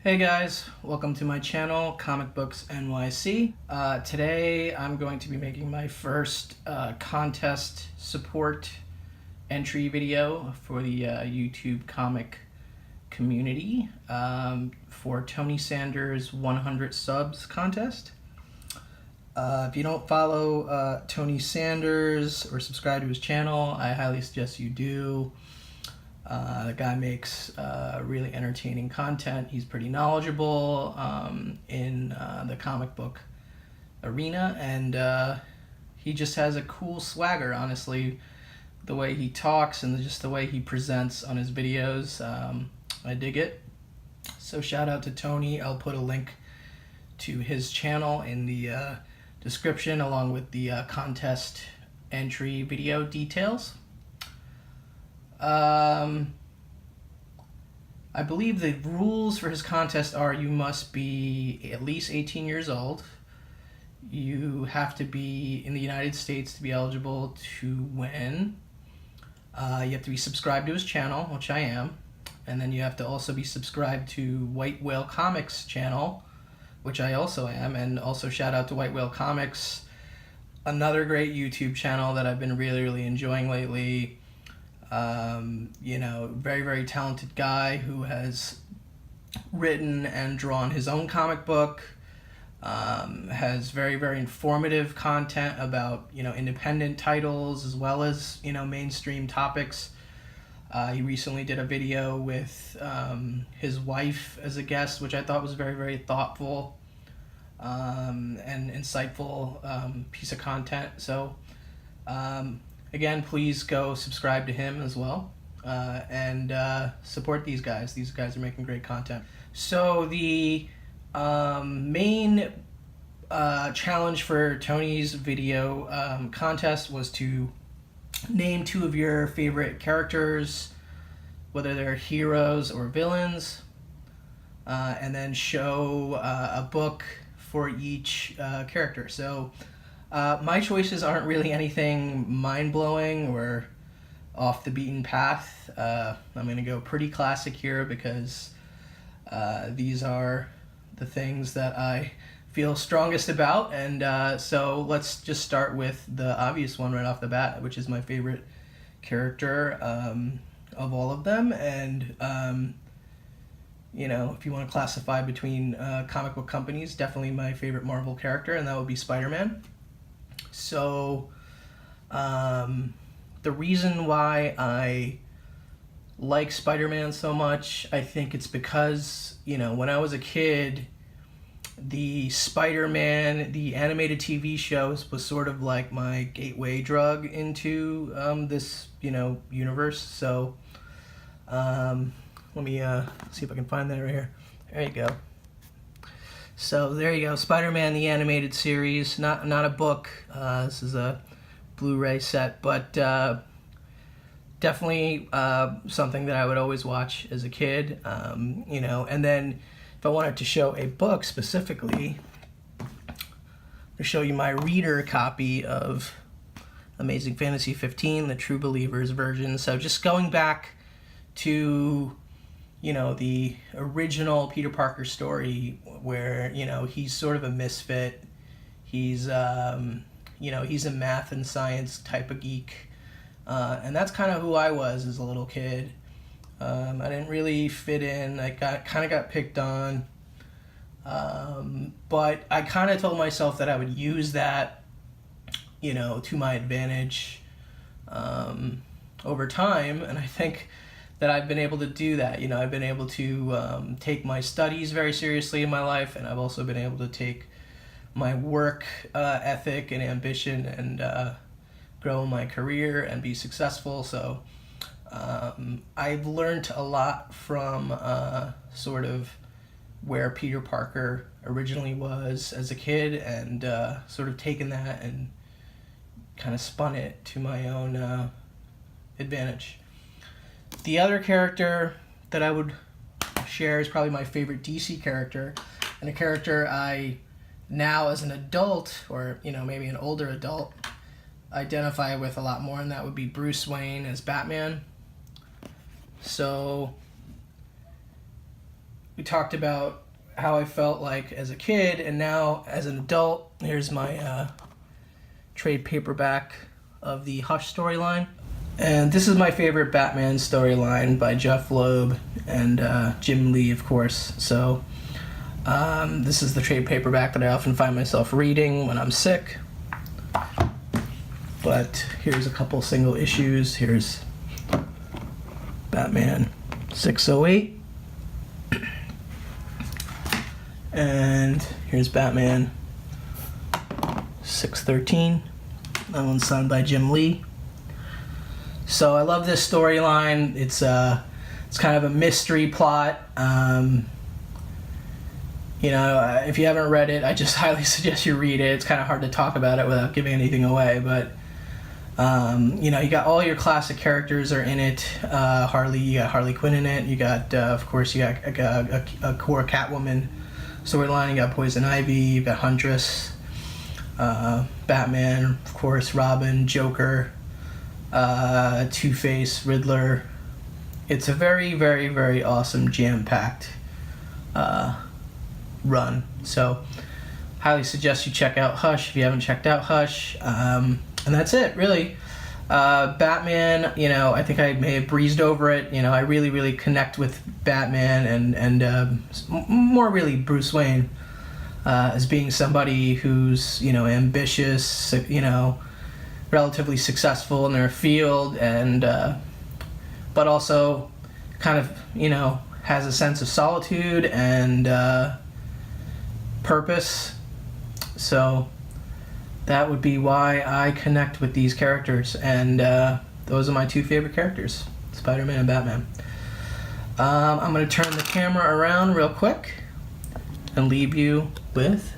Hey guys, welcome to my channel, Comic Books NYC. Today I'm going to be making my first contest support entry video for the YouTube comic community for Tony Sanders' 100 subs contest. If you don't follow Tony Sanders or subscribe to his channel, I highly suggest you do. The guy makes really entertaining content. He's pretty knowledgeable in the comic book arena, and he just has a cool swagger, honestly. The way he talks and just the way he presents on his videos, I dig it. So shout out to Tony. I'll put a link to his channel in the description along with the contest entry video details. I believe the rules for his contest are you must be at least 18 years old. You have to be in the United States to be eligible to win. You have to be subscribed to his channel, which I am. And then you have to also be subscribed to White Whale Comics channel, which I also am. And also shout out to White Whale Comics, another great YouTube channel that I've been really enjoying lately. You know, very talented guy who has written and drawn his own comic book, has very informative content about, you know, independent titles as well as, you know, mainstream topics. He recently did a video with his wife as a guest, which I thought was very thoughtful and insightful piece of content. So again, please go subscribe to him as well and support these guys. These guys are making great content. So the main challenge for Tony's video contest was to name two of your favorite characters, whether they're heroes or villains, and then show a book for each character. So my choices aren't really anything mind-blowing or off the beaten path. I'm going to go pretty classic here because these are the things that I feel strongest about, and so let's just start with the obvious one right off the bat, which is my favorite character of all of them. And you know, if you want to classify between comic book companies, definitely my favorite Marvel character, and that would be SpiderMan. So the reason why I like Spider-Man so much, I think it's because, you know, when I was a kid, the Spider-Man, the animated TV shows, was sort of like my gateway drug into this, you know, universe. So let me see if I can find that right here. There you go. So there you go, Spider-Man the animated series, not a book. This is a Blu-ray set, but definitely something that I would always watch as a kid. You know, and then if I wanted to show a book specifically, to show you my reader copy of Amazing Fantasy 15, the True Believers version. So just going back to, you know, the original Peter Parker story where, you know, he's sort of a misfit. He's, you know, he's a math and science type of geek. And that's kind of who I was as a little kid. I didn't really fit in. I kind of got picked on. But I kind of told myself that I would use that, you know, to my advantage over time. And I think that I've been able to do that. You know, I've been able to take my studies very seriously in my life, and I've also been able to take my work ethic and ambition and grow my career and be successful. So I've learned a lot from sort of where Peter Parker originally was as a kid, and sort of taken that and kind of spun it to my own advantage. The other character that I would share is probably my favorite DC character, and a character I now as an adult, or, you know, maybe an older adult, identify with a lot more, and that would be Bruce Wayne as Batman. So we talked about how I felt like as a kid, and now as an adult. Here's my trade paperback of the Hush storyline. And this is my favorite Batman storyline by Jeff Loeb and Jim Lee, of course. So this is the trade paperback that I often find myself reading when I'm sick. But here's a couple single issues. Here's Batman 608. And here's Batman 613. That one's signed by Jim Lee. So I love this storyline. It's kind of a mystery plot. If you haven't read it, I just highly suggest you read it. It's kind of hard to talk about it without giving anything away, but you got all your classic characters are in it. You got Harley Quinn in it. You got, of course, you got a core Catwoman storyline. You got Poison Ivy. You got Huntress, Batman, of course, Robin, Joker, Two-Face, Riddler. It's a very, very, very awesome, jam-packed run. So, highly suggest you check out Hush if you haven't checked out Hush. And that's it, really. Batman, I think I may have breezed over it. I really, really connect with Batman and more really Bruce Wayne as being somebody who's, ambitious, relatively successful in their field, and but also kind of, has a sense of solitude and purpose. So that would be why I connect with these characters, and those are my two favorite characters, Spider-Man and Batman. I'm going to turn the camera around real quick and leave you with